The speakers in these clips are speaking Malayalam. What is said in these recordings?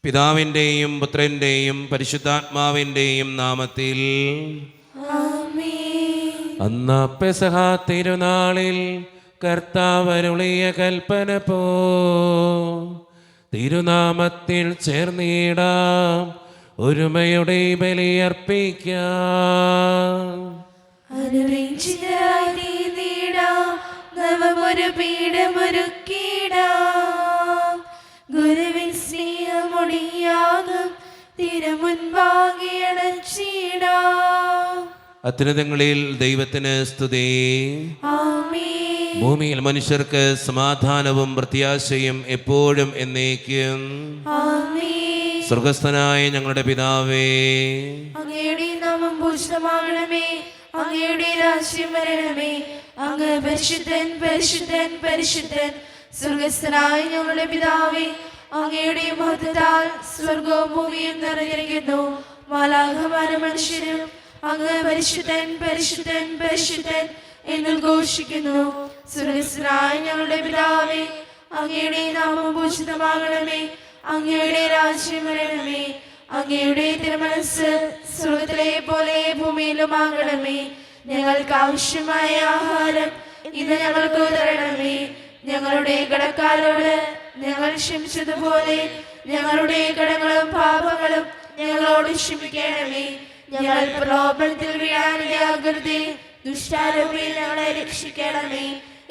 പിതാവിൻ്റെയും പുത്രൻ്റെയും പരിശുദ്ധാത്മാവിൻ്റെയും നാമത്തിൽ അന്ന് പെസഹ തിരുനാളിൽ കർത്താവരുളിയ കൽപ്പന പോ തിരുനാമത്തിൽ ചേർന്നിടാം, ഒരുമയുടെ ബലിയർപ്പിക്കാം. നവമൊരു പീഠമൊരുക്കിടാം, ഗുരുവിൻ സ്നേഹമൊടിയാകും തിരുമുൻപാകെ അടച്ചിടാം. അത്യുന്നതങ്ങളിൽ ദൈവത്തിന് സ്തുതി. ഭൂമിയിൽ മനുഷ്യർക്ക് സമാധാനവും പ്രത്യാശയും എപ്പോഴും എന്നേക്കും. സ്വർഗസ്ഥനായ ഞങ്ങളുടെ പിതാവേ, അങ്ങയുടെ നാമം പൂജിതമാകണമേ, അങ്ങയുടെ രാജ്യം വരണമേ, അങ്ങ് പരിശുദ്ധൻ പരിശുദ്ധൻ പരിശുദ്ധൻ. സ്വർഗസ്ഥനായ ഞങ്ങളുടെ പിതാവേ, അങ്ങയുടെ മഹത്വത്താൽ സ്വർഗവും ഭൂമിയും നിറഞ്ഞിരിക്കുന്നു. മാലാഖമാരും മനുഷ്യരും അങ്ങ് പരിശുദ്ധൻ പരിശുദ്ധൻ പരിശുദ്ധൻ എന്ന് ഘോഷിക്കുന്നു. സ്വർഗസ്ഥനായ ഞങ്ങളുടെ പിതാവേ, അങ്ങയുടെ നാമം പൂജിതമാകണമേ, അങ്ങയുടെ രാജ്യം വരണമേ, അങ്ങയുടെ തിരുമനസ്സ് സ്വർഗത്തിലെ പോലെ ഭൂമിയിലുമാകണമേ. ഞങ്ങൾക്ക് ആവശ്യമായ ആഹാരം ഇന്ന് ഞങ്ങൾക്ക് തരണമേ. ഞങ്ങളുടെ കടക്കാരോട് ഞങ്ങൾ ക്ഷമിച്ചതുപോലെ ഞങ്ങളുടെ കടങ്ങളും പാപങ്ങളും ഞങ്ങളോട് ക്ഷമിക്കണമേ. ഞങ്ങൾ പ്രലോഭനത്തിൽ വീഴാനിടയാകരുതേ, ദുഷ്ടാരൂപിയിൽ ഞങ്ങളെ രക്ഷിക്കണമേ.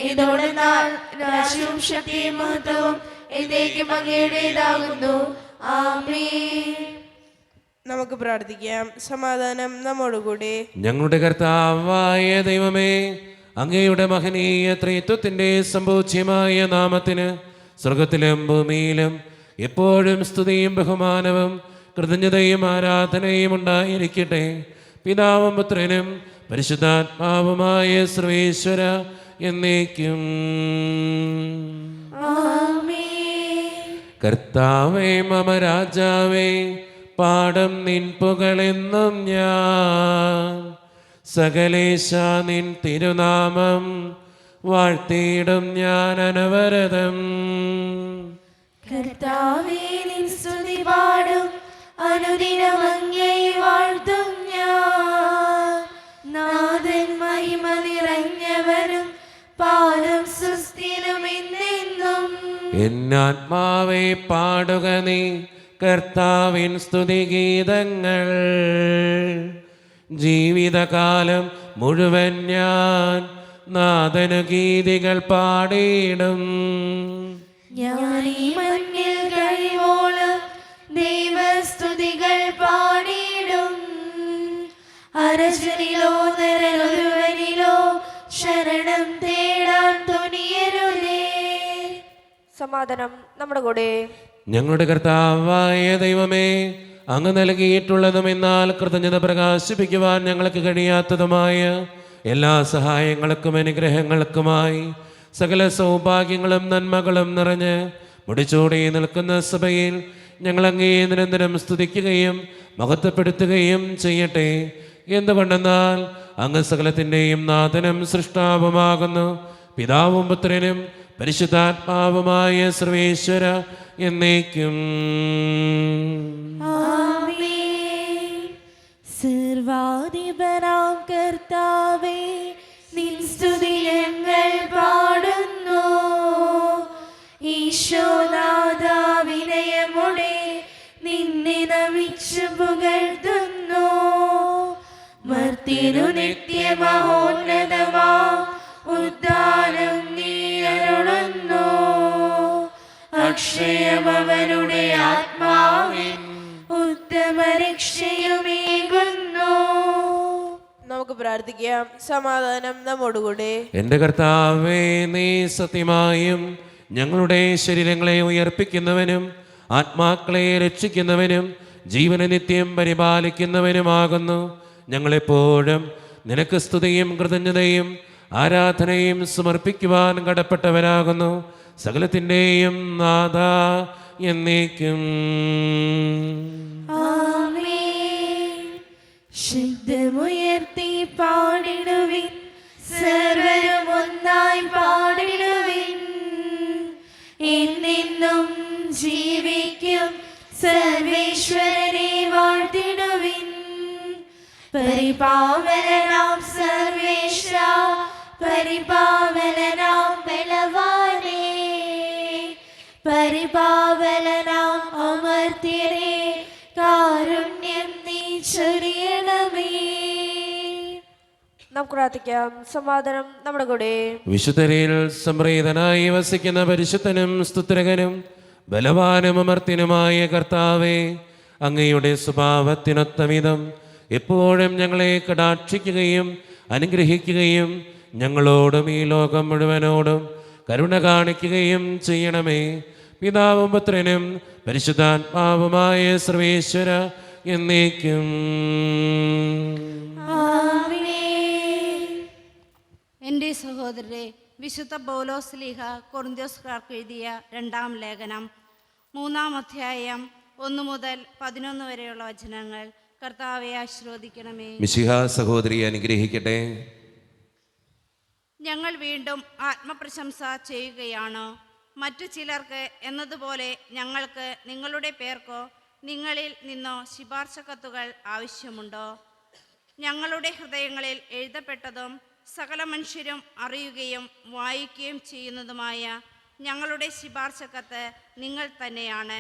ഇതോടെന്നാൽ രാജ്യവും ശക്തിയും മഹത്വവും എന്നേക്കും അങ്ങയുടേതാകുന്നു. ആമേൻ. നമുക്ക് പ്രാർത്ഥിക്കാം. സമാധാനം നമ്മോടുകൂടി. ഞങ്ങളുടെ കർത്താവായ ദൈവമേ, അങ്ങയുടെ മഹനീയ ത്രിത്വത്തിന്റെ സമ്പൂജ്യമായ നാമത്തിന് സ്വർഗത്തിലും ഭൂമിയിലും എപ്പോഴും സ്തുതിയും ബഹുമാനവും കൃതജ്ഞതയും ആരാധനയും ഉണ്ടായിരിക്കട്ടെ. പിതാവും പുത്രനും പരിശുദ്ധാത്മാവുമായ സർവേശ്വര എന്നേക്കും. കർത്താവേ മമ രാജാവേ, പാടും നിൻ പുകളെന്നും ഞാൻ. സകലേശ നിൻ തിരുനാമം വാഴ്ത്തിയിടും ഞാൻ അനവരതം. കർത്താവേ നിൻ സ്തുതി പാടും, അനുദിനം അങ്ങയെ വാഴ്ത്തും ഞാൻ. നാഥൻ മഹിമ നിറഞ്ഞവനും പാദം സുസ്ഥിരം എന്നെന്നും. എന്നാത്മാവേ പാടുക നീ കർത്താവിൻ സ്തുതിഗീതങ്ങൾ. ജീവിതകാലം മുഴുവൻ ഞാൻ നാഥനു ഗീതികൾ പാടിയിടും. ഞാൻ ഈ മണ്ണിൽ കഴിവോളം ദൈവസ്തുതികൾ പാടിയിടും. അരജനിലോ നരനൊരുവനിലോ ശരണം തേടാൻ തുനിയരുതേ. സമാധാനം നമ്മുടെ കൂടെ. ഞങ്ങളുടെ കർത്താവായ ദൈവമേ, അങ്ങ് നൽകിയിട്ടുള്ളതും എന്നാൽ കൃതജ്ഞത പ്രകാശിപ്പിക്കുവാൻ ഞങ്ങൾക്ക് കഴിയാത്തതുമായ എല്ലാ സഹായങ്ങൾക്കും അനുഗ്രഹങ്ങൾക്കുമായി സകല സൗഭാഗ്യങ്ങളും നന്മകളും നിറഞ്ഞ് മുടിച്ചൂടി നിൽക്കുന്ന സഭയിൽ ഞങ്ങൾ അങ്ങേ നിരന്തരം സ്തുതിക്കുകയും മഹത്വപ്പെടുത്തുകയും ചെയ്യട്ടെ. എന്തുകൊണ്ടെന്നാൽ അങ്ങ് സകലത്തിൻ്റെയും നാഥനും സൃഷ്ടാവുമാകുന്നു. പിതാവും പുത്രനും പരിശുദ്ധാത്മാവുമായ സർവേശ്വര എന്നേക്കും. സർവാധിപനാം കർത്താവേ, നിൻ സ്തുതി ഞങ്ങൾ പാടുന്നു. ഈശോനാഥ വിനയമുടെ നിന്നെ നമിച്ചു പുകഴ്ത്തുന്നു. മർത്യനു നിത്യമഹോന്നതമാ ഉദ്ധാനം നീ അരുളുന്നു. അക്ഷയമവനുടെ ആത്മാവിൻ ഉത്തമ രക്ഷയുമേകുന്നു. നമുക്ക് പ്രാർത്ഥിക്കാം. സമാധാനം നമ്മോടുകൂടെ. എൻ്റെ കർത്താവേ, നീ സത്യമായും ഞങ്ങളുടെ ശരീരങ്ങളെ ഉയർപ്പിക്കുന്നവനും ആത്മാക്കളെ രക്ഷിക്കുന്നവനും ജീവനെ നിത്യം പരിപാലിക്കുന്നവനുമാകുന്നു. ഞങ്ങളെപ്പോഴും നിനക്ക് സ്തുതിയും കൃതജ്ഞതയും ആരാധനയും സമർപ്പിക്കുവാൻ കടപ്പെട്ടവരാകുന്നു. സകലത്തിൻ്റെയും നാഥ എന്നേക്കും. ശബ്ദമുയർത്തി പാടിടുവിൻ, സർവരും ഒന്നായി പാടിടുവിൻ. എന്നെന്നും ജീവിക്കും സർവേശ്വരനെ വാഴ്ത്തിടുവിൻ. പരിപാവനാം സർവേശ്വര, പരിപാവനാം ബലവാനേ, പരിപാവനാം അമർത്യരേ, കാരുണ്യം നീ ചൊരിയണമേ. നമുക്ക് പ്രാർത്ഥിക്കാം. സമാധാനം നമ്മുടെ കൂടെ. വിശുദ്ധരിൽ സംപ്രീതനായി വസിക്കുന്ന പരിശുദ്ധനും സ്തുത്രകനും ബലവാനും അമർത്തിനുമായ കർത്താവേ, അങ്ങയുടെ സ്വഭാവത്തിനൊത്ത വിധം എപ്പോഴും ഞങ്ങളെ കടാക്ഷിക്കുകയും അനുഗ്രഹിക്കുകയും ഞങ്ങളോടും ഈ ലോകം മുഴുവനോടും കരുണ കാണിക്കുകയും ചെയ്യണമേ. പിതാവും പുത്രനും പരിശുദ്ധാത്മാവുമായ സർവേശ്വര എന്നേക്കും. എൻ്റെ സഹോദരരെ, വിശുദ്ധ പൗലോസ് ലീഹ കൊറിന്ത്യക്കാർക്ക് എഴുതിയ 2-ാം ലേഖനം 3-ാം അധ്യായം 1 മുതൽ 11 വരെയുള്ള വചനങ്ങൾ. കർത്താവെ ആശീർവദിക്കണമേ. മിശിഹാ സഹോദരി അനുഗ്രഹിക്കട്ടെ. ഞങ്ങൾ വീണ്ടും ആത്മപ്രശംസ ചെയ്യുകയാണ്. മറ്റു ചിലർക്ക് എന്നതുപോലെ ഞങ്ങൾക്ക് നിങ്ങളുടെ പേർക്കോ നിങ്ങളിൽ നിന്നോ ശുപാർശ കത്തുകൾ ആവശ്യമുണ്ടോ? ഞങ്ങളുടെ ഹൃദയങ്ങളിൽ എഴുതപ്പെട്ടതും സകല മനുഷ്യരും അറിയുകയും വായിക്കുകയും ചെയ്യുന്നതുമായ ഞങ്ങളുടെ ശുപാർശ കത്ത് നിങ്ങൾ തന്നെയാണ്.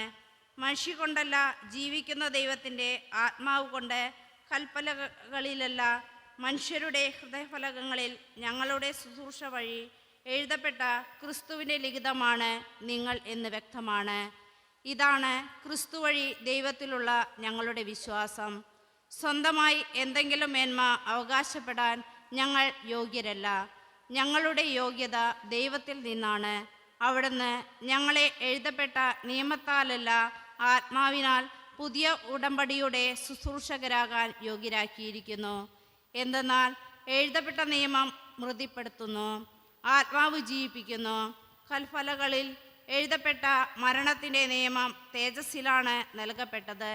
മനുഷ്യ കൊണ്ടല്ല, ജീവിക്കുന്ന ദൈവത്തിൻ്റെ ആത്മാവ് കൊണ്ട് കൽപ്പലകളിലല്ല, മനുഷ്യരുടെ ഹൃദയഫലകങ്ങളിൽ ഞങ്ങളുടെ ശുശ്രൂഷ വഴി എഴുതപ്പെട്ട ക്രിസ്തുവിൻ്റെ ലിഖിതമാണ് നിങ്ങൾ എന്ന് വ്യക്തമാണ്. ഇതാണ് ക്രിസ്തു വഴി ദൈവത്തിലുള്ള ഞങ്ങളുടെ വിശ്വാസം. സ്വന്തമായി എന്തെങ്കിലും മേന്മ അവകാശപ്പെടാൻ ഞങ്ങൾ യോഗ്യരല്ല. ഞങ്ങളുടെ യോഗ്യത ദൈവത്തിൽ നിന്നാണ്. അവിടുന്ന് ഞങ്ങളെ എഴുതപ്പെട്ട നിയമത്താലല്ല, ആത്മാവിനാൽ പുതിയ ഉടമ്പടിയുടെ ശുശ്രൂഷകരാകാൻ യോഗ്യരാക്കിയിരിക്കുന്നു. എന്തെന്നാൽ എഴുതപ്പെട്ട നിയമം മൃതിപ്പെടുത്തുന്നു, ആത്മാവ് ജീവിപ്പിക്കുന്നു. കൽഫലകളിൽ എഴുതപ്പെട്ട മരണത്തിൻ്റെ നിയമം തേജസ്സിലാണ് നൽകപ്പെട്ടത്.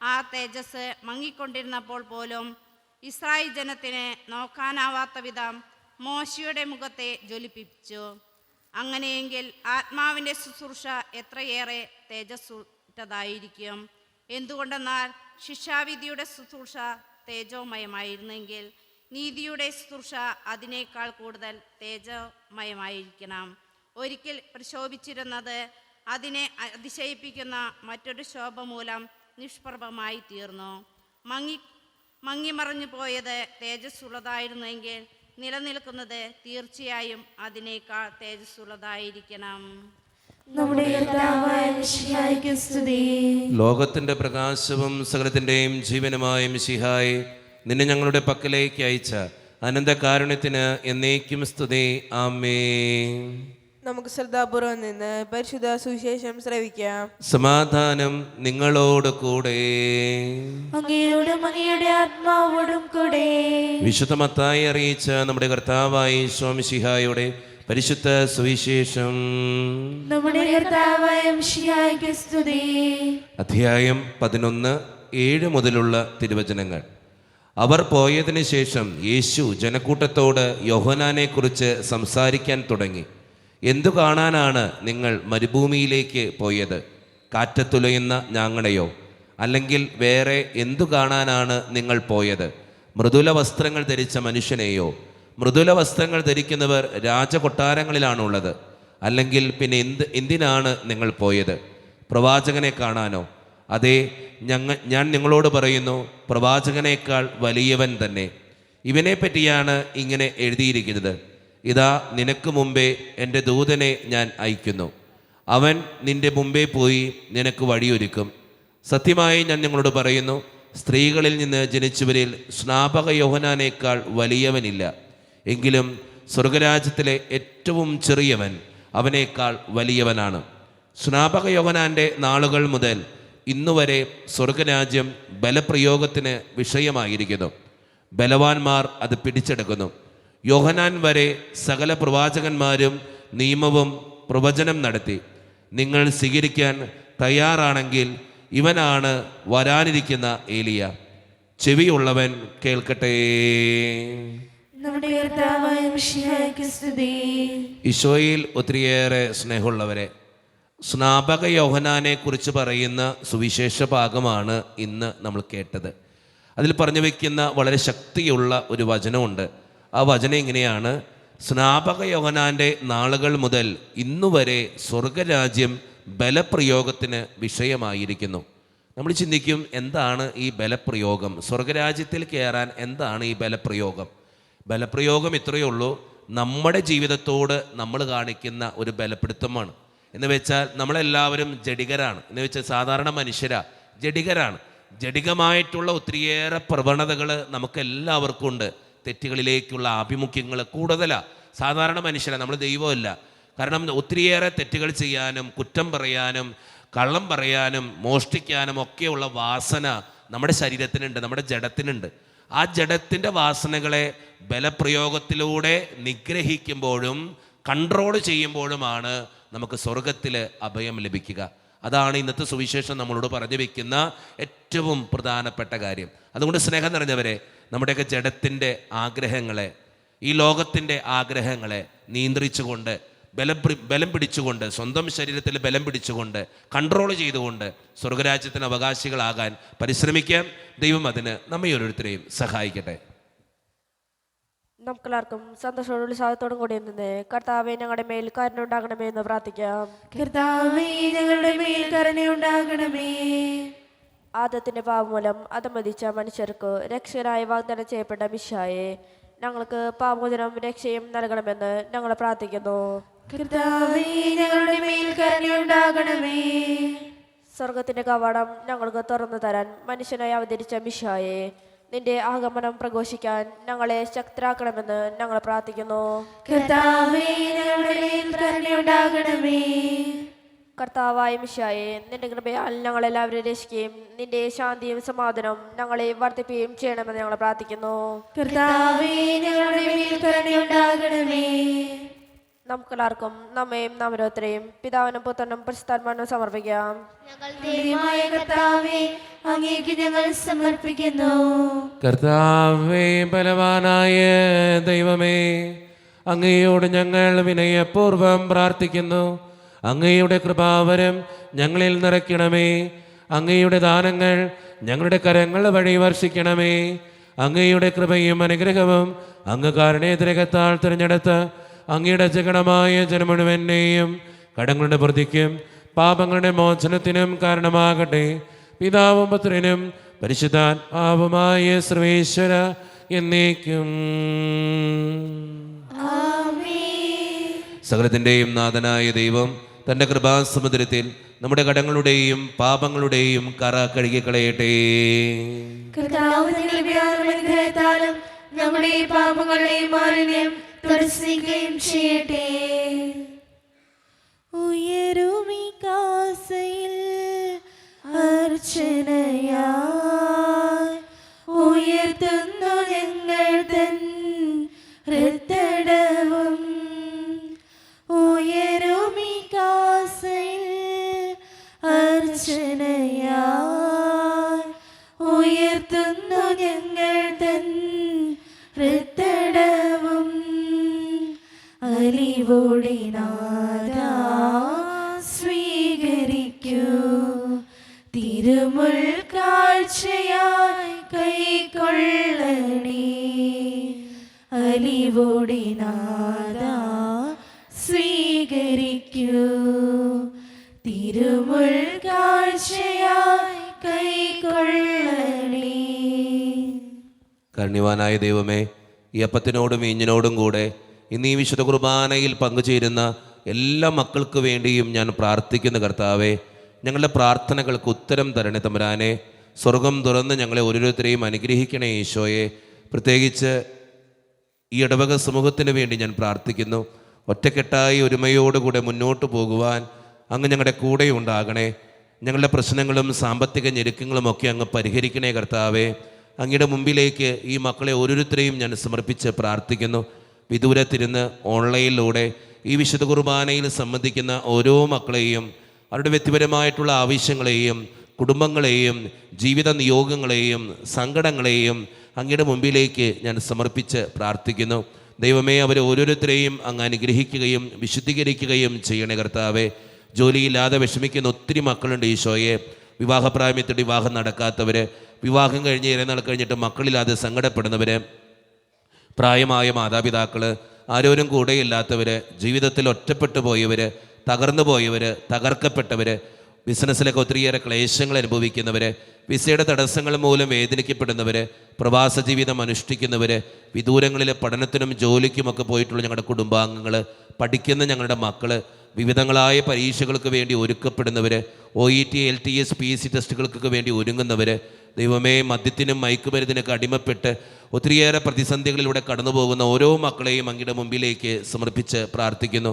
ആ തേജസ് മങ്ങിക്കൊണ്ടിരുന്നപ്പോൾ പോലും ഇസ്രായേൽ ജനത്തിന് നോക്കാനാവാത്ത വിധം മോശയുടെ മുഖത്തെ ജ്വലിപ്പിച്ചു. അങ്ങനെയെങ്കിൽ ആത്മാവിൻ്റെ ശുശ്രൂഷ എത്രയേറെ തേജസ്സുറ്റതായിരിക്കും. എന്തുകൊണ്ടെന്നാൽ ശിക്ഷാവിധിയുടെ ശുശ്രൂഷ തേജോമയമായിരുന്നെങ്കിൽ നീതിയുടെ ശുശ്രൂഷ അതിനേക്കാൾ കൂടുതൽ തേജോമയമായിരിക്കണം. ഒരിക്കൽ പ്രശോഭിച്ചിരുന്നത് അതിനെ അതിശയിപ്പിക്കുന്ന മറ്റൊരു ശോഭ മൂലം നിഷ്പ്രഭമായി തീർന്നു. മങ്ങിമറഞ്ഞു പോയത് തേജസ്സുള്ളതായിരുന്നെങ്കിൽ നിലനിൽക്കുന്നത് തീർച്ചയായും അതിനേക്കാൾ തേജസ്സുള്ളതായിരിക്കണം. നമ്മുടെ കർത്താവായ മിശിഹായ്ക്ക് സ്തുതി. ലോകത്തിന്റെ പ്രകാശവും സകലത്തിന്റെയും ജീവനുമായ മിശിഹായെ, നിന്നെ ഞങ്ങളുടെ പക്കലേക്ക് അയച്ച അനന്തകാരുണ്യത്തിന് എന്നേക്കും സ്തുതി. ആമേൻ. നമുക്ക് ശ്രദ്ധാപൂർവം നിന്ന് പരിശുദ്ധ സുവിശേഷം ശ്രവിക്കാം. സമാധാനം നിങ്ങളോട് കൂടെ. അങ്ങയോടും അങ്ങയുടെ ആത്മാവോടും കൂടെ. വിശുദ്ധ മത്തായി അറിയിച്ച നമ്മുടെ കർത്താവായ ഈശോ മിശിഹായുടെ പരിശുദ്ധ സുവിശേഷം. നമ്മുടെ കർത്താവായ മിശിഹായ്ക്ക് സ്തുതി. അധ്യായം 11 7 മുതലുള്ള തിരുവചനങ്ങൾ. അവർ പോയതിനു ശേഷം യേശു ജനക്കൂട്ടത്തോട് യോഹന്നാനെക്കുറിച്ച് സംസാരിക്കാൻ തുടങ്ങി. എന്തു കാണാനാണ് നിങ്ങൾ മരുഭൂമിയിലേക്ക് പോയത്? കാറ്റത്തുലയുന്ന ഞാങ്ങണയോ? അല്ലെങ്കിൽ വേറെ എന്തു കാണാനാണ് നിങ്ങൾ പോയത്? മൃദുല വസ്ത്രങ്ങൾ ധരിച്ച മനുഷ്യനെയോ? മൃദുല വസ്ത്രങ്ങൾ ധരിക്കുന്നവർ രാജകൊട്ടാരങ്ങളിലാണുള്ളത്. അല്ലെങ്കിൽ പിന്നെ എന്തിനാണ് നിങ്ങൾ പോയത്? പ്രവാചകനെ കാണാനോ? അതെ, ഞാൻ നിങ്ങളോട് പറയുന്നു, പ്രവാചകനേക്കാൾ വലിയവൻ തന്നെ. ഇവനെ പറ്റിയാണ് ഇങ്ങനെ എഴുതിയിരിക്കുന്നത്. ഇതാ, നിനക്ക് മുമ്പേ എൻ്റെ ദൂതനെ ഞാൻ അയക്കുന്നു. അവൻ നിന്റെ മുമ്പേ പോയി നിനക്ക് വഴിയൊരുക്കും. സത്യമായി ഞാൻ നിങ്ങളോട് പറയുന്നു, സ്ത്രീകളിൽ നിന്ന് ജനിച്ചവരിൽ സ്നാപക യോഹന്നാനേക്കാൾ വലിയവനില്ല. എങ്കിലും സ്വർഗരാജ്യത്തിലെ ഏറ്റവും ചെറിയവൻ അവനേക്കാൾ വലിയവനാണ്. സ്നാപക യോഹന്നാൻ്റെ നാളുകൾ മുതൽ ഇന്നുവരെ സ്വർഗരാജ്യം ബലപ്രയോഗത്തിന് വിഷയമായിരിക്കുന്നു. ബലവാന്മാർ അത് പിടിച്ചെടുക്കുന്നു. യോഹന്നാൻ വരെ സകല പ്രവാചകന്മാരും നിയമവും പ്രവചനം നടത്തി. നിങ്ങൾ സ്വീകരിക്കാൻ തയ്യാറാണെങ്കിൽ ഇവനാണ് വരാനിരിക്കുന്ന ഏലിയ. ചെവിയുള്ളവൻ കേൾക്കട്ടെ. നമ്മുടെ കർത്താവായ മിശിഹായ്ക്ക് സ്തുതി. ഈശോയിൽ ഒത്തിരിയേറെ സ്നേഹമുള്ളവരെ, സ്നാപക യോഹന്നാനെ കുറിച്ച് പറയുന്ന സുവിശേഷ ഭാഗമാണ് ഇന്ന് നമ്മൾ കേട്ടത്. അതിൽ പറഞ്ഞു വയ്ക്കുന്ന വളരെ ശക്തിയുള്ള ഒരു വചനമുണ്ട്. ആ വചനം ഇങ്ങനെയാണ്: സ്നാപക യോഹന്നാൻ്റെ നാളുകൾ മുതൽ ഇന്നുവരെ സ്വർഗരാജ്യം ബലപ്രയോഗത്തിന് വിഷയമായിരിക്കുന്നു. നമ്മൾ ചിന്തിക്കും, എന്താണ് ഈ ബലപ്രയോഗം? സ്വർഗരാജ്യത്തിൽ കയറാൻ എന്താണ് ഈ ബലപ്രയോഗം? ബലപ്രയോഗം ഇത്രയേ ഉള്ളൂ, നമ്മുടെ ജീവിതത്തോട് നമ്മൾ കാണിക്കുന്ന ഒരു ബലപ്പെടുത്തമാണ്. എന്ന് വെച്ചാൽ നമ്മളെല്ലാവരും ജഡികരാണ്. എന്ന് വെച്ചാൽ സാധാരണ മനുഷ്യരാ, ജഡികരാണ്. ജഡികമായിട്ടുള്ള ഒത്തിരിയേറെ പ്രവണതകൾ നമുക്കെല്ലാവർക്കും ഉണ്ട്. തെറ്റുകളിലേക്കുള്ള ആഭിമുഖ്യങ്ങൾ കൂടുതലാണ്. സാധാരണ മനുഷ്യരാണ്, നമ്മൾ ദൈവമല്ല. കാരണം ഒത്തിരിയേറെ തെറ്റുകൾ ചെയ്യാനും കുറ്റം പറയാനും കള്ളം പറയാനും മോഷ്ടിക്കാനും ഒക്കെയുള്ള വാസന നമ്മുടെ ശരീരത്തിനുണ്ട്, നമ്മുടെ ജഡത്തിനുണ്ട്. ആ ജഡത്തിൻ്റെ വാസനകളെ ബലപ്രയോഗത്തിലൂടെ നിഗ്രഹിക്കുമ്പോഴും കൺട്രോൾ ചെയ്യുമ്പോഴുമാണ് നമുക്ക് സ്വർഗത്തിൽ അഭയം ലഭിക്കുക. അതാണ് ഇന്നത്തെ സുവിശേഷം നമ്മളോട് പറഞ്ഞു വയ്ക്കുന്ന ഏറ്റവും പ്രധാനപ്പെട്ട കാര്യം. അതുകൊണ്ട് സ്നേഹം നിറഞ്ഞവരെ, നമ്മുടെയൊക്കെ ജഡത്തിൻ്റെ ആഗ്രഹങ്ങളെ, ഈ ലോകത്തിൻ്റെ ആഗ്രഹങ്ങളെ നിയന്ത്രിച്ചുകൊണ്ട് ബലം പിടിച്ചുകൊണ്ട്, സ്വന്തം ശരീരത്തിൽ ബലം പിടിച്ചുകൊണ്ട്, കൺട്രോൾ ചെയ്തുകൊണ്ട് സ്വർഗരാജ്യത്തിന് അവകാശികളാകാൻ പരിശ്രമിക്കാം. ദൈവം അതിന് നമ്മെ ഓരോരുത്തരെയും സഹായിക്കട്ടെ. നമുക്കെല്ലാവർക്കും സന്തോഷത്തോടും ഉത്സാഹത്തോടും കൂടി നിന്ന് കർത്താവേ ഞങ്ങളുടെ മേൽ കരുണയുണ്ടാകണമേ എന്ന് പ്രാർത്ഥിക്കാം. കർത്താവേ ഞങ്ങളുടെ മേൽ കരുണയുണ്ടാകണമേ. ആദത്തിന്റെ പാപം മൂലം അധമതിച്ച മനുഷ്യർക്ക് രക്ഷകനായി വാഗ്ദാനം ചെയ്യപ്പെട്ട മിശിഹായെ, ഞങ്ങൾക്ക് പാപമോചനം രക്ഷയും നൽകണമെന്ന് ഞങ്ങൾ പ്രാർത്ഥിക്കുന്നു. കർത്താവേ ഞങ്ങളുടെ മേൽ കരുണയുണ്ടാകണമേ. സ്വർഗത്തിന്റെ കവാടം ഞങ്ങൾക്ക് തുറന്നു തരാൻ മനുഷ്യനായി അവതരിച്ച മിശിഹായെ, നിന്റെ ആഗമനം പ്രഘോഷിക്കാൻ ഞങ്ങളെ ശക്തരാക്കണമെന്ന് ഞങ്ങൾ പ്രാർത്ഥിക്കുന്നു. കർത്താവേ ഞങ്ങളുടെ മേൽ കരുണയുണ്ടാകണമേ. കർത്താവായ മിശിഹായെ, നിന്റെ കൃപയാൽ ഞങ്ങളെല്ലാവരും രക്ഷിക്കുകയും നിന്റെ ശാന്തിയും സമാധാനവും ഞങ്ങളെ വർദ്ധിപ്പിക്കുകയും ചെയ്യണമെന്ന് ഞങ്ങൾ പ്രാർത്ഥിക്കുന്നു. കർത്താവേ ഞങ്ങളുടെ മേൽ കരുണയുണ്ടാകണമേ. നമുക്കെല്ലാവർക്കും നമ്മയും നാം ഓരോരുത്തരെയും പിതാവിനും പുത്രനും പരിശുദ്ധാത്മാവിനും സമർപ്പിക്കാം. ദൈവമായ കർത്താവേ, അങ്ങേക്ക് ഞങ്ങൾ സമർപ്പിക്കുന്നു. കർത്താവേ, ബലവാനായ ദൈവമേ, അങ്ങയോട് ഞങ്ങൾ വിനയപൂർവ്വം പ്രാർത്ഥിക്കുന്നു. അങ്ങയുടെ കൃപാവരം ഞങ്ങളിൽ നിറയ്ക്കണമേ. അങ്ങയുടെ ദാനങ്ങൾ ഞങ്ങളുടെ കരങ്ങൾ വഴി വർഷിക്കണമേ. അങ്ങയുടെ കൃപയും അനുഗ്രഹവും അങ്ങ് കാരുണ്യത്തിരകത്താൽ തിരഞ്ഞെടുത്ത് അങ്ങയുടെ ജഗണമായ ജനം മുഴുവനെയും കടങ്ങളുടെ പ്രതിക്കും പാപങ്ങളുടെ മോചനത്തിനും കാരണമാകട്ടെ. പിതാവും പുത്രനും പരിശുദ്ധാത്മാവുമായ സർവേശ്വര എന്നേക്കും. സകലത്തിൻ്റെയും നാഥനായ ദൈവം തൻ്റെ കൃപാസമുദ്രത്തിൽ നമ്മുടെ കടങ്ങളുടെയും പാപങ്ങളുടെയും കറ കഴുകിക്കളയട്ടെ. കർത്താവ് അനുഗ്രഹത്താലും നമ്മുടെ പാപങ്ങളുടെയും മാലിന്യം തുടച്ചുനീക്കുകയും ചെയ്യട്ടെ. ഉയരുമി കാസയിൽ അർച്ചനയായി ഉയർത്തുന്നു ഞങ്ങൾ തൻ ഹൃദയവും. ഉയരുമി കാസയിൽ അർച്ചനയായി ഉയർത്തുന്നു ഞങ്ങൾ തൻ ഹൃദയവും. അലിവോടെ നാഥാ സ്വീകരിക്കൂ, തിരുമുൽ കാഴ്ചയായി കൈക്കൊള്ളണേ. അലിവോടെ നാഥാ സ്വീകരിക്കൂ, തിരുമുൽ കാഴ്ചയായി കൈക്കൊള്ളണേ. കാരുണ്യവാനായ ദൈവമേ, ഈ അപ്പത്തിനോടും വീഞ്ഞിനോടും കൂടെ ഇന്ന് ഈ വിശുദ്ധ കുർബാനയിൽ പങ്കുചേരുന്ന എല്ലാ മക്കൾക്ക് വേണ്ടിയും ഞാൻ പ്രാർത്ഥിക്കുന്ന കർത്താവേ, ഞങ്ങളുടെ പ്രാർത്ഥനകൾക്ക് ഉത്തരം തരണേ തമ്പുരാനെ. സ്വർഗം തുറന്ന് ഞങ്ങളെ ഓരോരുത്തരെയും അനുഗ്രഹിക്കണേ ഈശോയെ. പ്രത്യേകിച്ച് ഈ ഇടവക സമൂഹത്തിന് വേണ്ടി ഞാൻ പ്രാർത്ഥിക്കുന്നു. ഒറ്റക്കെട്ടായി ഒരുമയോടുകൂടെ മുന്നോട്ട് പോകുവാൻ അങ്ങ് ഞങ്ങളുടെ കൂടെ ഉണ്ടാകണേ. ഞങ്ങളുടെ പ്രശ്നങ്ങളും സാമ്പത്തിക ഞെരുക്കങ്ങളുമൊക്കെ അങ്ങ് പരിഹരിക്കണേ കർത്താവേ. അങ്ങയുടെ മുമ്പിലേക്ക് ഈ മക്കളെ ഓരോരുത്തരെയും ഞാൻ സമർപ്പിച്ച് പ്രാർത്ഥിക്കുന്നു. വിദൂരത്തിരുന്ന് ഓൺലൈനിലൂടെ ഈ വിശുദ്ധ കുർബാനയിൽ സംബന്ധിക്കുന്ന ഓരോ മക്കളെയും അവരുടെ വ്യക്തിപരമായിട്ടുള്ള ആവശ്യങ്ങളെയും കുടുംബങ്ങളെയും ജീവിത നിയോഗങ്ങളെയും സങ്കടങ്ങളെയും അങ്ങയുടെ മുമ്പിലേക്ക് ഞാൻ സമർപ്പിച്ച് പ്രാർത്ഥിക്കുന്നു. ദൈവമേ, അവരെ ഓരോരുത്തരെയും അങ്ങ് അനുഗ്രഹിക്കുകയും വിശുദ്ധീകരിക്കുകയും ചെയ്യണേ കർത്താവേ. ജോലിയില്ലാതെ വിഷമിക്കുന്ന ഒത്തിരി മക്കളുണ്ട് ഈശോയെ. വിവാഹപ്രായമെത്തിയിട്ട് വിവാഹം നടക്കാത്തവർ, വിവാഹം കഴിഞ്ഞ് ഇരനാൾ കഴിഞ്ഞിട്ട് മക്കളില്ലാതെ സങ്കടപ്പെടുന്നവർ, പ്രായമായ മാതാപിതാക്കൾ, ആരോരും കൂടെയില്ലാത്തവർ, ജീവിതത്തിൽ ഒറ്റപ്പെട്ടു പോയവർ, തകർന്നു പോയവർ, തകർക്കപ്പെട്ടവർ, ബിസിനസ്സിലൊക്കെ ഒത്തിരിയേറെ ക്ലേശങ്ങൾ അനുഭവിക്കുന്നവർ, വിസയുടെ തടസ്സങ്ങൾ മൂലം വേദനിക്കപ്പെടുന്നവർ, പ്രവാസ ജീവിതം അനുഷ്ഠിക്കുന്നവർ, വിദൂരങ്ങളിലെ പഠനത്തിനും ജോലിക്കുമൊക്കെ പോയിട്ടുള്ള ഞങ്ങളുടെ കുടുംബാംഗങ്ങൾ, പഠിക്കുന്ന ഞങ്ങളുടെ മക്കൾ, വിവിധങ്ങളായ പരീക്ഷകൾക്ക് വേണ്ടി ഒരുക്കപ്പെടുന്നവർ, OET LTS PSC ടെസ്റ്റുകൾക്കൊക്കെ വേണ്ടി ഒരുങ്ങുന്നവർ, ദൈവമേ, മദ്യത്തിനും മയക്കുമരുന്നിനൊക്കെ അടിമപ്പെട്ട് ഒത്തിരിയേറെ പ്രതിസന്ധികളിലൂടെ കടന്നു പോകുന്ന ഓരോ മക്കളെയും അങ്ങയുടെ മുമ്പിലേക്ക് സമർപ്പിച്ച് പ്രാർത്ഥിക്കുന്നു.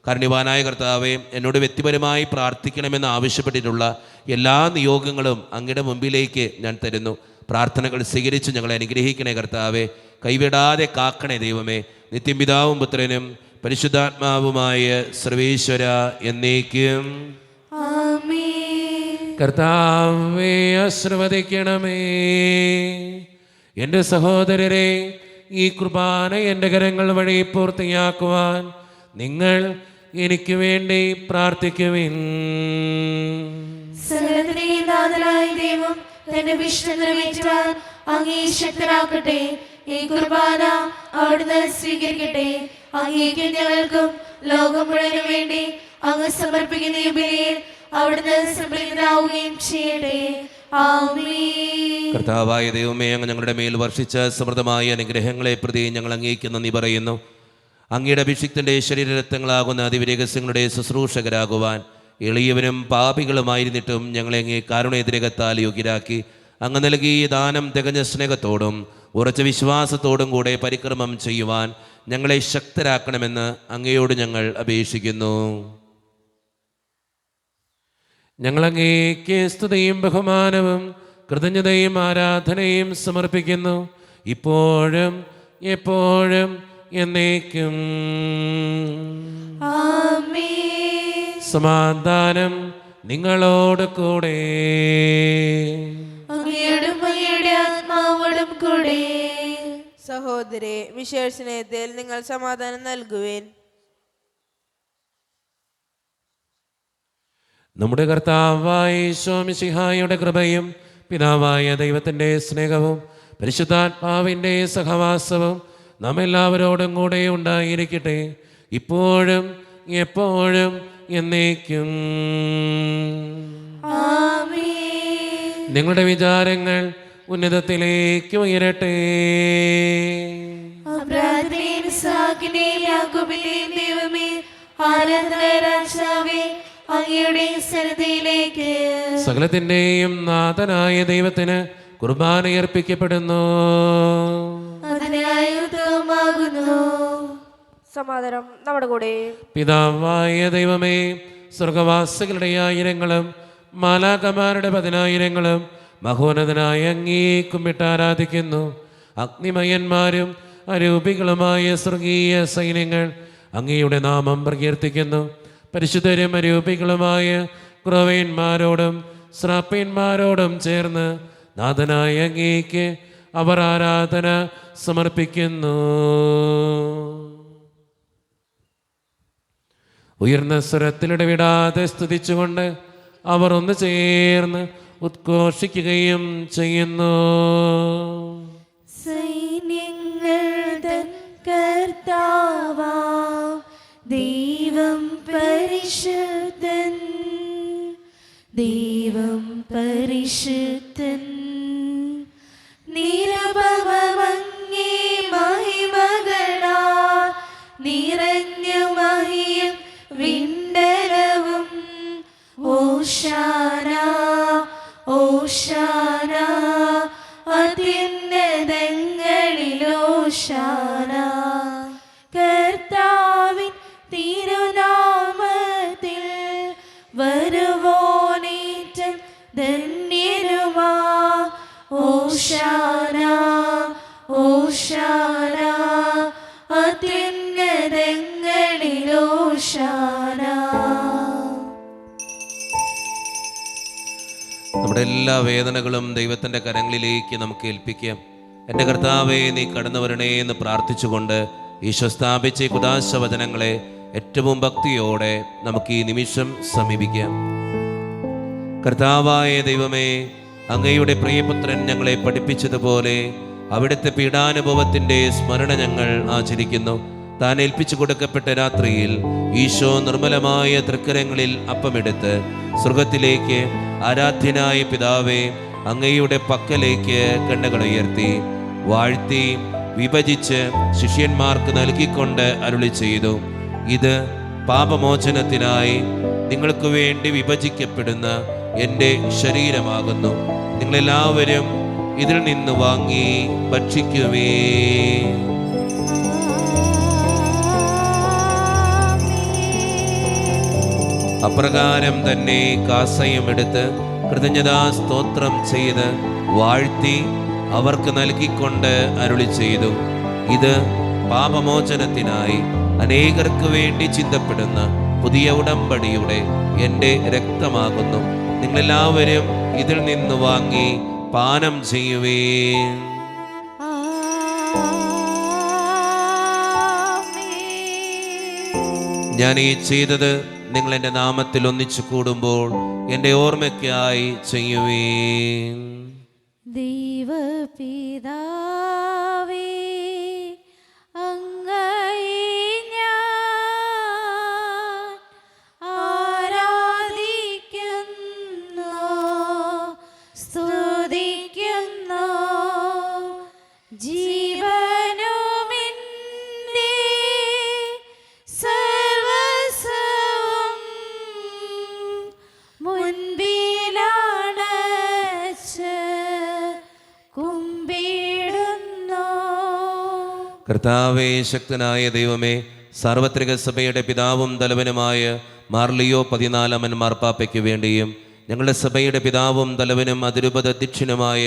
കാരുണ്യവാനായ കർത്താവേ, എന്നോട് വ്യക്തിപരമായി പ്രാർത്ഥിക്കണമെന്ന് ആവശ്യപ്പെട്ടിട്ടുള്ള എല്ലാ നിയോഗങ്ങളും അങ്ങയുടെ മുമ്പിലേക്ക് ഞാൻ തരുന്നു. പ്രാർത്ഥനകൾ സ്വീകരിച്ച് ഞങ്ങളെ അനുഗ്രഹിക്കണേ കർത്താവേ, കൈവിടാതെ കാക്കണേ ദൈവമേ. നിത്യം പിതാവും പുത്രനും പരിശുദ്ധാത്മാവുമായ സർവേശ്വര എന്നേക്കും. ആമേൻ. കർത്താവേ, ആശീർവദിക്കണമേ. എൻ്റെ സഹോദരരെ, ഈ കുർബാന എൻ്റെ കരങ്ങൾ വഴി പൂർത്തിയാക്കുവാൻ നിങ്ങൾ എനിക്ക് വേണ്ടി പ്രാർത്ഥിക്കുവിൻ. സകലത്തിന്റെയും നാഥനായ ദൈവം തന്റെ വിഷ്ണു നിറവേറ്റുവാൻ അങ്ങേ ശക്തനാക്കട്ടെ. ഈ കുർബാന അവിടുന്ന് സ്വീകരിക്കട്ടെ. അങ്ങേക്കും ഞങ്ങൾക്കും ലോകം മുഴുവനും വേണ്ടി അങ്ങ് സമർപ്പിക്കുന്ന ഈ ബലിയിൽ അവിടുന്ന് സംപ്രീതനാവുകയും ചെയ്യട്ടെ. ആമേൻ. കർത്താവായ ദൈവമേ, അങ്ങ് ഞങ്ങളുടെ മേൽ വർഷിച്ച സമൃദ്ധമായ അനുഗ്രഹങ്ങളെ പ്രതി ഞങ്ങൾ അങ്ങേക്ക് നന്ദി പറയുന്നു. അങ്ങയുടെ അഭിഷിക്തൻ്റെ ശരീരരത്നങ്ങളാകുന്ന അതിവിരഹസ്യങ്ങളുടെ ശുശ്രൂഷകരാകുവാൻ എളിയവനും പാപികളുമായിരുന്നിട്ടും ഞങ്ങളെ അങ്ങേ കാരുണ്യതിരകത്താൽ യോഗ്യരാക്കി. അങ്ങ് നൽകിയ ദാനം തികഞ്ഞ സ്നേഹത്തോടും ഉറച്ച വിശ്വാസത്തോടും കൂടെ പരിക്രമം ചെയ്യുവാൻ ഞങ്ങളെ ശക്തരാക്കണമെന്ന് അങ്ങയോട് ഞങ്ങൾ അപേക്ഷിക്കുന്നു. ഞങ്ങളങ്ങേക്ക് സ്തുതിയും ബഹുമാനവും കൃതജ്ഞതയും ആരാധനയും സമർപ്പിക്കുന്നു, ഇപ്പോഴും എപ്പോഴും എന്നേക്കും. ആമേൻ. സമാധാനം നിങ്ങളോട് കൂടെ. അങ്ങയോടും അങ്ങയുടെ ആത്മാവോടും കൂടെ. സഹോദരെ, വിശേഷ സ്നേഹത്തിൽ നിങ്ങൾ സമാധാനം നൽകുവേൻ. നമ്മുടെ കർത്താവായ ഈശോ മിശിഹായുടെ കൃപയും പിതാവായ ദൈവത്തിൻ്റെ സ്നേഹവും പരിശുദ്ധാത്മാവിൻ്റെ സഹവാസവും നാം എല്ലാവരോടും കൂടെ ഉണ്ടായിരിക്കട്ടെ, ഇപ്പോഴും എപ്പോഴും എന്നേക്കും. ആമേൻ. നിങ്ങളുടെ വിചാരങ്ങൾ ഉന്നതത്തിലേക്ക് ഉയരട്ടെ. അബ്രാഹത്തിന്റെയും ഇസ്ഹാക്കിന്റെയും യാക്കോബിന്റെയും ദൈവമേ, ആരാധനായ രാജാവേ, അങ്ങയുടെ സന്നിധിയിലേക്ക് സകലത്തിൻ്റെയും നാഥനായ ദൈവത്തിന് കുർബാന അർപ്പിക്കപ്പെടുന്നു. അതിനായി ഉത്തമമാകുന്നു. സമാധാനം നമ്മുടെ കൂടെ. പിതാവായ ദൈവമേ, സ്വർഗവാസികളുടെ ആയിരങ്ങളും മാലാകമാരുടെ 10,000ങ്ങളും മഹോന്നതനായ അങ്ങേ കുമ്പിട്ട് ആരാധിക്കുന്നു. അഗ്നിമയന്മാരും അരൂപികളുമായ സ്വർഗീയ സൈന്യങ്ങൾ അങ്ങയുടെ നാമം പ്രകീർത്തിക്കുന്നു. പരിശുദ്ധരും അരൂപികളുമായ ക്രോവേന്മാരോടും ശ്രാപ്പന്മാരോടും ചേർന്ന് നാഥനായ അങ്ങേക്ക് അവർ ആരാധന സമർപ്പിക്കുന്നു. ഉയർന്ന സ്വരത്തിലിടവിടാതെ സ്തുതിച്ചുകൊണ്ട് അവർ ഒന്ന് ചേർന്ന് ഉദ്ഘോഷിക്കുകയും ചെയ്യുന്നു. സൈന്യങ്ങൾ തൻ കർത്താവാം ദൈവം പരിശുദ്ധൻ, ദൈവം പരിശുദ്ധൻ. നിരുപമങ്ങേ മഹിമകളാൽ നിറഞ്ഞു മഹിയും വിണ്ടലവും. ഓശാന ഓശാന അത്യുന്നതങ്ങളിൽ ഓശാന. കർത്താവിൻ തിരുനാമത്തിൽ വരുവോനേറ്റം ധന്യരുമാ. ഓശാന ഓശാന അത്യുന്നതങ്ങളിൽ ഓശാന. നമ്മുടെ എല്ലാ വേദനകളും ദൈവത്തിൻ്റെ കരങ്ങളിലേക്ക് നമുക്ക് ഏൽപ്പിക്കാം. എൻ്റെ കർത്താവേ, നീ കടന്നു വരണേ എന്ന് പ്രാർത്ഥിച്ചുകൊണ്ട് ഈശോ സ്ഥാപിച്ച ഈ കുദാശ വചനങ്ങളെ ഏറ്റവും ഭക്തിയോടെ നമുക്ക് ഈ നിമിഷം സമീപിക്കാം. കർത്താവായ ദൈവമേ, അങ്ങയുടെ പ്രിയപുത്രൻ ഞങ്ങളെ പഠിപ്പിച്ചതുപോലെ അവിടുത്തെ പീഡാനുഭവത്തിൻ്റെ സ്മരണ ഞങ്ങൾ ആചരിക്കുന്നു. താൻ ഏൽപ്പിച്ചു കൊടുക്കപ്പെട്ട രാത്രിയിൽ ഈശോ നിർമ്മലമായ തൃക്കരങ്ങളിൽ അപ്പമെടുത്ത് സ്വർഗത്തിലേക്ക് ആരാധ്യനായ പിതാവേ അങ്ങയുടെ പക്കലേക്ക് കണ്ണുകൾ ഉയർത്തി വാഴ്ത്തി വിഭജിച്ച് ശിഷ്യന്മാർക്ക് നൽകിക്കൊണ്ട് അരുളി ചെയ്തു, ഇത് പാപമോചനത്തിനായി നിങ്ങൾക്ക് വേണ്ടി വിഭജിക്കപ്പെടുന്ന എൻ്റെ ശരീരമാകുന്നു. നിങ്ങളെല്ലാവരും ഇതിൽ നിന്ന് വാങ്ങി ഭക്ഷിക്കുവേ. അപ്രകാരം തന്നെ കാസയും എടുത്ത് കൃതജ്ഞതാ സ്തോത്രം ചെയ്ത് വാഴ്ത്തി അവർക്ക് നൽകിക്കൊണ്ട് അരുളി ചെയ്തു, ഇത് പാപമോചനത്തിനായി അനേകർക്ക് വേണ്ടി ചിന്തപ്പെടുന്ന പുതിയ ഉടമ്പടിയുടെ എൻ്റെ രക്തമാകുന്നു. നിങ്ങളെല്ലാവരും ഇതിൽ നിന്ന് വാങ്ങി പാനം ചെയ്യുവേ. ഞാൻ ഈ ചെയ്തത് നിങ്ങൾ എൻ്റെ നാമത്തിൽ ഒന്നിച്ചു കൂടുമ്പോൾ എൻ്റെ ഓർമ്മയ്ക്കായി ചെയ്യുവേ. ദൈവപിതാവേ, അങ്ങയെ ഞാൻ ആരാധിക്കുന്നു, സ്തുതിക്കുന്നു. ജീവനുമെൻ്റെ സർവ്വസ്വവും മുൻപിലാണച്ച് കുമ്പിടുന്നു. കർത്താവേ, ശക്തനായ ദൈവമേ, സാർവത്രിക സഭയുടെ പിതാവും തലവനുമായ മാർലിയോ 14 മാർപ്പാപ്പയ്ക്ക് വേണ്ടിയും ഞങ്ങളുടെ സഭയുടെ പിതാവും തലവനും അതിരൂപത അധ്യക്ഷനുമായ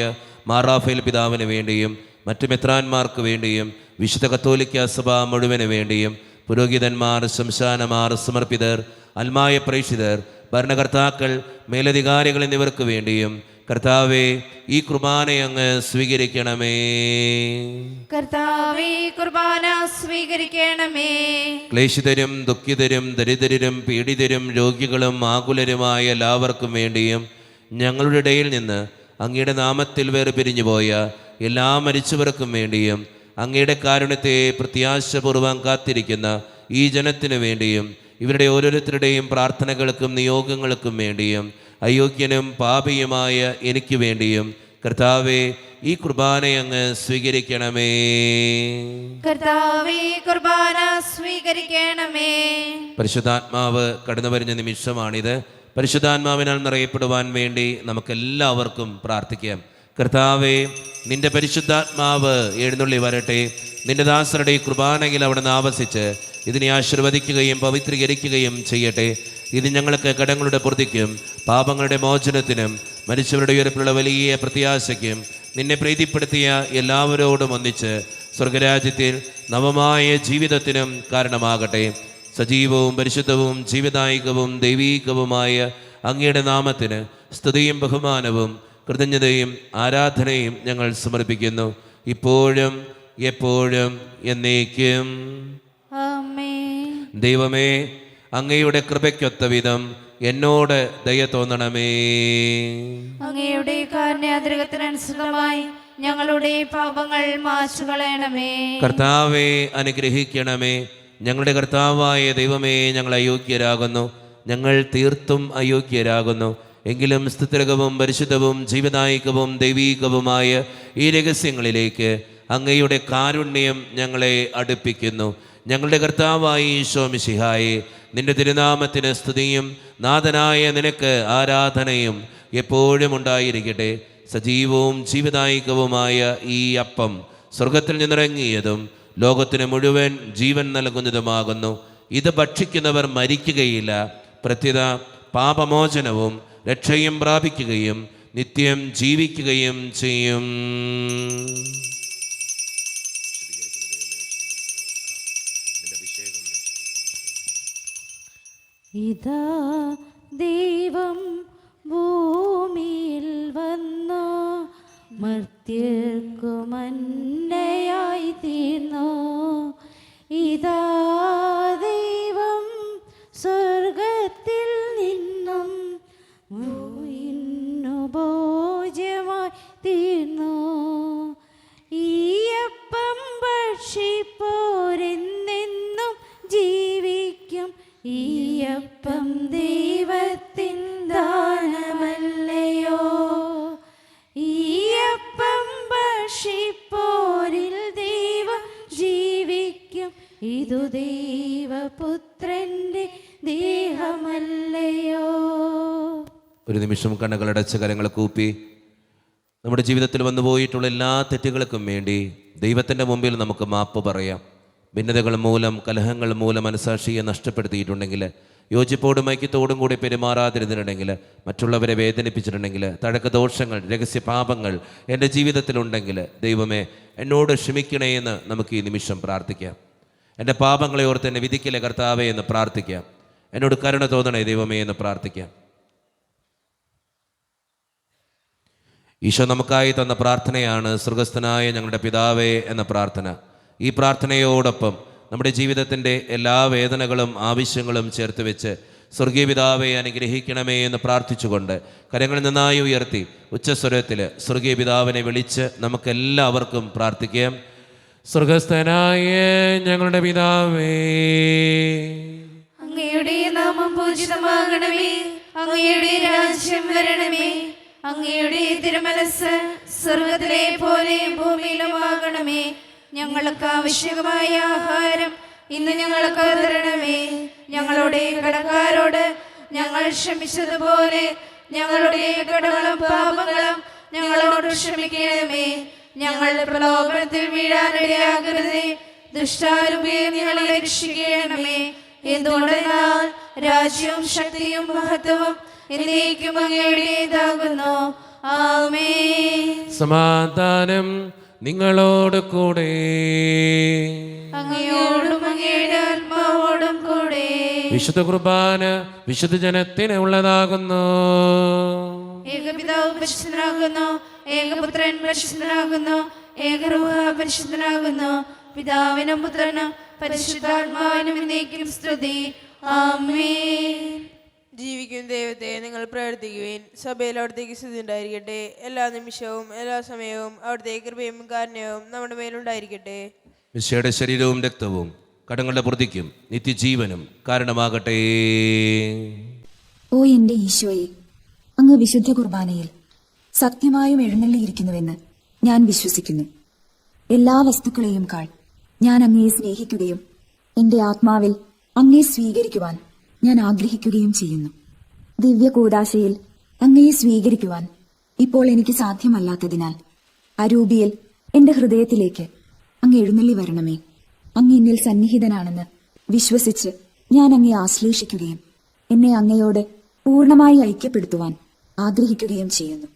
മാറാഫേൽ പിതാവിന് വേണ്ടിയും മറ്റു മെത്രാന്മാർക്ക് വേണ്ടിയും വിശുദ്ധ കത്തോലിക്ക സഭ മുഴുവന് വേണ്ടിയും പുരോഹിതന്മാർ, ശംശാനമാർ, സമർപ്പിതർ, അൽമായ പ്രേക്ഷിതർ, ഭരണകർത്താക്കൾ, മേലധികാരികൾ എന്നിവർക്ക് വേണ്ടിയും കർത്താവേ ഈ കുർബാന അങ്ങ് സ്വീകരിക്കണമേ. കർത്താവേ, കുർബാന സ്വീകരിക്കണമേ. ക്ലേശിതരും ദുഃഖിതരും ദരിദ്രരും പീഡിതരും രോഗികളും ആകുലരുമായ എല്ലാവർക്കും വേണ്ടിയും ഞങ്ങളുടെ ഇടയിൽ നിന്ന് അങ്ങയുടെ നാമത്തിൽ വേർപിരിഞ്ഞുപോയ എല്ലാ മരിച്ചവർക്കും വേണ്ടിയും അങ്ങയുടെ കാരുണ്യത്തെ പ്രത്യാശപൂർവ്വം കാത്തിരിക്കുന്ന ഈ ജനത്തിനു വേണ്ടിയും ഇവരുടെ ഓരോരുത്തരുടെയും പ്രാർത്ഥനകൾക്കും നിയോഗങ്ങൾക്കും വേണ്ടിയും അയോഗ്യനും പാപിയുമായ എനിക്ക് വേണ്ടിയും കർത്താവേ ഈ കുർബാന അങ്ങ് സ്വീകരിക്കണമേ. കർത്താവേ, കുർബാന സ്വീകരിക്കണമേ. പരിശുദ്ധാത്മാവ് കടന്നു വരുന്ന നിമിഷമാണിത്. പരിശുദ്ധാത്മാവിനാൽ നിറയപ്പെടുവാൻ വേണ്ടി നമുക്കെല്ലാവർക്കും പ്രാർത്ഥിക്കാം. കർത്താവേ, നിന്റെ പരിശുദ്ധാത്മാവ് എഴുന്നള്ളി വരട്ടെ. നിന്റെ ദാസരുടെ ഈ കുർബാനയിൽ അവിടെ നിന്ന് ആവസിച്ച് ഇതിനെ ആശീർവദിക്കുകയും പവിത്രീകരിക്കുകയും ചെയ്യട്ടെ. ഇത് ഞങ്ങൾക്ക് കടങ്ങളുടെ പൂർത്തിക്കും പാപങ്ങളുടെ മോചനത്തിനും മരിച്ചവരുടെ ഉയർപ്പിലുള്ള വലിയ പ്രത്യാശയ്ക്കും നിന്നെ പ്രീതിപ്പെടുത്തിയ എല്ലാവരോടും ഒന്നിച്ച് സ്വർഗരാജ്യത്തിൽ നവമായ ജീവിതത്തിനും കാരണമാകട്ടെ. സജീവവും പരിശുദ്ധവും ജീവദായികവും ദൈവീകവുമായ അങ്ങയുടെ നാമത്തിന് സ്തുതിയും ബഹുമാനവും കൃതജ്ഞതയും ആരാധനയും ഞങ്ങൾ സമർപ്പിക്കുന്നു, ഇപ്പോഴും എപ്പോഴും എന്നേക്കും. ആമേൻ. ദൈവമേ, അങ്ങയുടെ കൃപയ്ക്കൊത്ത വിധം എന്നോട് ദയ തോന്നണമേ. അങ്ങയുടെ കാരുണ്യാതിരകത്തിനനുസൃതമായി ഞങ്ങളുടെ പാപങ്ങൾ മാച്ചുകളയണമേ. കർത്താവെ അനുഗ്രഹിക്കണമേ. ഞങ്ങളുടെ കർത്താവായ ദൈവമേ, ഞങ്ങൾ അയോഗ്യരാകുന്നു, ഞങ്ങൾ തീർത്തും അയോഗ്യരാകുന്നു. എങ്കിലും സ്തുതികരവും പരിശുദ്ധവും ജീവദായികവും ദൈവീകവുമായ ഈ രഹസ്യങ്ങളിലേക്ക് അങ്ങയുടെ കാരുണ്യം ഞങ്ങളെ അടുപ്പിക്കുന്നു. ഞങ്ങളുടെ കർത്താവായ ഈശോ മിശിഹായെ, നിന്റെ തിരുനാമത്തിന് സ്തുതിയും നാഥനായ നിനക്ക് ആരാധനയും എപ്പോഴും ഉണ്ടായിരിക്കട്ടെ. സജീവവും ജീവദായികവുമായ ഈ അപ്പം സ്വർഗത്തിൽ നിന്നിറങ്ങിയതും ലോകത്തിന് മുഴുവൻ ജീവൻ നൽകുന്നതുമാകുന്നു. ഇത് ഭക്ഷിക്കുന്നവർ മരിക്കുകയില്ല, പ്രത്യുത പാപമോചനവും രക്ഷയും പ്രാപിക്കുകയും നിത്യം ജീവിക്കുകയും ചെയ്യും. ഇതാ ദൈവം ഭൂമിയിൽ വന്നു, മർത്യർക്കു മന്നയായി തീർന്നു. ഇതാ ദൈവം ഭോജ്യമായി തീർന്നു. ഈയപ്പം ഭക്ഷിപ്പോരെന്നെന്നും ജീവിക്കും. ഈയപ്പം ദൈവത്തിൻ ദാനമല്ലയോ. ഈയപ്പം ഭക്ഷിപ്പോരിൽ ദൈവം ജീവിക്കും. ഇതു ദൈവപുത്രന്റെ ദേഹമല്ലയോ. ഒരു നിമിഷം കണ്ണുകളടച്ച് കരങ്ങൾ കൂപ്പി നമ്മുടെ ജീവിതത്തിൽ വന്നു പോയിട്ടുള്ള എല്ലാ തെറ്റുകൾക്കും വേണ്ടി ദൈവത്തിൻ്റെ മുമ്പിൽ നമുക്ക് മാപ്പ് പറയാം. ഭിന്നതകൾ മൂലം, കലഹങ്ങൾ മൂലം മനസാക്ഷിയെ നഷ്ടപ്പെടുത്തിയിട്ടുണ്ടെങ്കിൽ, യോജിപ്പോടും ഐക്യത്തോടും കൂടി പെരുമാറാതിരുന്നിട്ടുണ്ടെങ്കിൽ, മറ്റുള്ളവരെ വേദനിപ്പിച്ചിട്ടുണ്ടെങ്കിൽ, തഴക്ക ദോഷങ്ങൾ, രഹസ്യ പാപങ്ങൾ എൻ്റെ ജീവിതത്തിലുണ്ടെങ്കിൽ, ദൈവമേ എന്നോട് ക്ഷമിക്കണേ എന്ന് നമുക്ക് ഈ നിമിഷം പ്രാർത്ഥിക്കാം. എൻ്റെ പാപങ്ങളെ ഓർത്ത് എന്നെ വിധിക്കലെ കർത്താവേ എന്ന് പ്രാർത്ഥിക്കാം. എന്നോട് കരുണ തോന്നണേ ദൈവമേ എന്ന് പ്രാർത്ഥിക്കാം. ഈശോ നമുക്കായി തന്ന പ്രാർത്ഥനയാണ് സ്വർഗസ്ഥനായ ഞങ്ങളുടെ പിതാവേ എന്ന പ്രാർത്ഥന. ഈ പ്രാർത്ഥനയോടൊപ്പം നമ്മുടെ ജീവിതത്തിൻ്റെ എല്ലാ വേദനകളും ആവശ്യങ്ങളും ചേർത്ത് വെച്ച് സ്വർഗീയ പിതാവെ അനുഗ്രഹിക്കണമേ എന്ന് പ്രാർത്ഥിച്ചുകൊണ്ട് കരങ്ങൾ നന്നായി ഉയർത്തി ഉച്ചസ്വരത്തിൽ സ്വർഗീയ പിതാവിനെ വിളിച്ച് നമുക്കെല്ലാവർക്കും പ്രാർത്ഥിക്കാം. സ്വർഗസ്ഥനായ ഞങ്ങളുടെ പിതാവേ, അങ്ങയുടെ നാമം പൂജിതമാകണമേ. അങ്ങയുടെ രാജ്യം വരണമേ. അങ്ങയുടെ തിരുമനസ് സ്വർഗത്തിലെ പോലെ ഭൂമിയിലുമാകണമേ. ഞങ്ങൾക്ക് ആവശ്യമായ ആഹാരം ഇന്ന് ഞങ്ങൾക്ക് തരണമേ. ഞങ്ങളുടെ കടക്കാരോട് ഞങ്ങൾ ക്ഷമിച്ചതുപോലെ ഞങ്ങളുടെ കടങ്ങളും പാപങ്ങളും ഞങ്ങളോട് ക്ഷമിക്കണമേ. ഞങ്ങൾ പ്രലോഭനത്തിൽ വീഴാനിടയാകരുതേ. ദുഷ്ടാരൂപിയെ ഞങ്ങളെ രക്ഷിക്കണമേ. എന്തുകൊണ്ടെന്നാൽ രാജ്യവും ശക്തിയും മഹത്വവും എന്നേക്കും അങ്ങയുടേതാകുന്നു. ആമേൻ. സമാധാനം നിങ്ങളോട് കൂടെ. അങ്ങയോടും അങ്ങയുടെ ആത്മാവോടും കൂടെ. വിശുദ്ധ കുർബാന വിശുദ്ധ ജനത്തിന് ഉള്ളതാകുന്നു. ഏകപിതാവ് പരിശുദ്ധനാകുന്നു. ഏകപുത്രൻ പരിശുദ്ധനാകുന്നു. ഏകരൂഹ പരിശുദ്ധനാകുന്നു. പിതാവിനും പുത്രനും പരിശുദ്ധാത്മാവിനും എന്നേക്കും സ്തുതി. ആമേൻ. ജീവിക്കും ദൈവത്തെ നിങ്ങൾ പ്രാർത്ഥിക്കുവിൻ. സഭയിൽ അവിടത്തേക്ക് സ്തുതി ഉണ്ടായിരിക്കട്ടെ. എല്ലാ നിമിഷവും എല്ലാ സമയവും അവിടുത്തെ കൃപയും കാരുണ്യവും നമ്മുടെ മേലുണ്ടായിരിക്കട്ടെ. മിശിഹായുടെ ശരീരവും രക്തവും കടങ്ങളുടെ പ്രതിക്കും നിത്യജീവനും കാരണമാകട്ടെ. ഓ എന്റെ ഈശോയെ, അങ്ങ് വിശുദ്ധ കുർബാനയിൽ സത്യമായും എഴുന്നള്ളിയിരിക്കുന്നുവെന്ന് ഞാൻ വിശ്വസിക്കുന്നു. എല്ലാ വസ്തുക്കളെയും കാൾ ഞാൻ അങ്ങയെ സ്നേഹിക്കുകയും എന്റെ ആത്മാവിൽ അങ്ങയെ സ്വീകരിക്കുവാൻ ഞാൻ ആഗ്രഹിക്കുകയും ചെയ്യുന്നു. ദിവ്യ കൂദാശയിൽ അങ്ങയെ സ്വീകരിക്കുവാൻ ഇപ്പോൾ എനിക്ക് സാധ്യമല്ലാത്തതിനാൽ അരൂപിയിൽ എന്റെ ഹൃദയത്തിലേക്ക് അങ്ങ് എഴുന്നള്ളി വരണമേ. അങ്ങ് എന്നിൽ സന്നിഹിതനാണെന്ന് വിശ്വസിച്ച് ഞാൻ അങ്ങയെ ആശ്ലേഷിക്കുകയും എന്നെ അങ്ങയോട് പൂർണ്ണമായി ഐക്യപ്പെടുത്തുവാൻ ആഗ്രഹിക്കുകയും ചെയ്യുന്നു.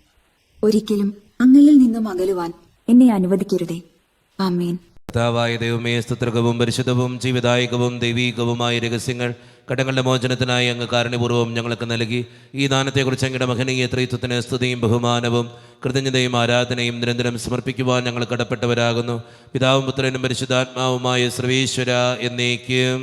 ഒരിക്കലും അങ്ങയിൽ നിന്നും അകലുവാൻ എന്നെ അനുവദിക്കരുതേ. ആമേൻ. കർത്താവായ ദൈവമേ, സ്തുത്യർഹവും പരിശുദ്ധവും ജീവദായകവും ദൈവീകവുമായ രഹസ്യങ്ങൾ കടങ്ങളുടെ മോചനത്തിനായി അങ്ങ് കാരുണ്യപൂർവ്വം ഞങ്ങൾക്ക് നൽകി. ഈ ദാനത്തെക്കുറിച്ച് അങ്ങയുടെ മഹനീയ ത്രിത്വത്തിന് സ്തുതിയും ബഹുമാനവും കൃതജ്ഞതയും ആരാധനയും നിരന്തരം സമർപ്പിക്കുവാൻ ഞങ്ങൾ കടപ്പെട്ടവരാകുന്നു. പിതാവും പുത്രനും പരിശുദ്ധാത്മാവുമായ സർവേശ്വര എന്നേക്കും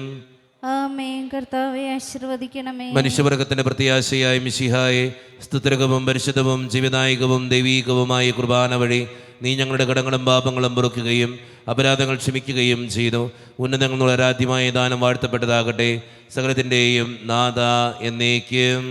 ആമേൻ. കർത്താവെ ആശീർവദിക്കണമേ. മനുഷ്യവർഗത്തിന്റെ പ്രത്യാശയായ മിശിഹായെ, സ്തുത്യർഹവും പരിശുദ്ധവും ജീവദായകവും ദൈവീകവുമായ കുർബാന വഴി നീ ഞങ്ങളുടെ കടങ്ങളും പാപങ്ങളും പൊറുക്കുകയും അപരാധങ്ങൾ ക്ഷമിക്കുകയും ചെയ്തു. ഉന്നതങ്ങളുള്ള ആരാധ്യമായ ദാനം വാഴ്ത്തപ്പെട്ടതാകട്ടെ. സകലത്തിൻ്റെയും നാഥ എന്നേക്കും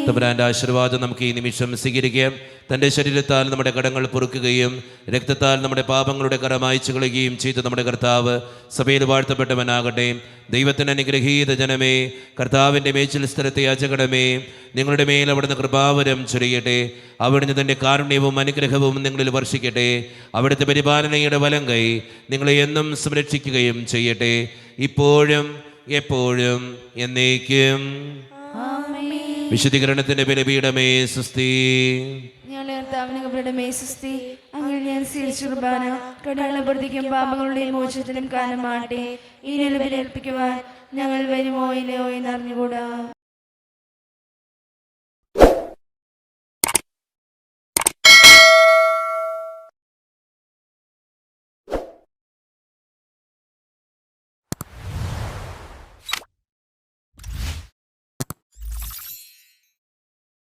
തമ്പുരാന്റെ ആശീർവാദം നമുക്ക് ഈ നിമിഷം സ്വീകരിക്കാം. തൻ്റെ ശരീരത്താൽ നമ്മുടെ കടങ്ങൾ പൊറുക്കുകയും രക്തത്താൽ നമ്മുടെ പാപങ്ങളുടെ കറ മായ്ച്ചു കളയുകയും ചെയ്ത നമ്മുടെ കർത്താവ് സഭയിൽ വാഴ്ത്തപ്പെട്ടവനാകട്ടെ. ദൈവത്തിന് അനുഗ്രഹീത ജനമേ, കർത്താവിൻ്റെ മേച്ചിൽ സ്ഥലത്തെ യാചകടമേ, നിങ്ങളുടെ മേൽ അവിടുന്ന് കൃപാവരം ചൊരിയട്ടെ. അവിടുന്ന് തൻ്റെ കാരുണ്യവും അനുഗ്രഹവും നിങ്ങളിൽ വർഷിക്കട്ടെ. അവിടുത്തെ പരിപാലനയുടെ വലം കൈ നിങ്ങളെ എന്നും സംരക്ഷിക്കുകയും ചെയ്യട്ടെ, ഇപ്പോഴും എപ്പോഴും എന്നേക്കും. വിശുദ്ധീകരണത്തിന്റെ ബലിപീഠമേ സുസ്തി. ഞാൻ സ്വീകരിച്ച കുർബാന കടങ്ങളെ പ്രതിക്കും പാപങ്ങളുടെയും മോചനത്തിനും കാരണമാകട്ടെ. ഈ നിലവിലേൽപ്പിക്കുവാൻ ഞങ്ങൾ വരുമോ ഇല്ലയോ എന്നറിഞ്ഞുകൂടാ.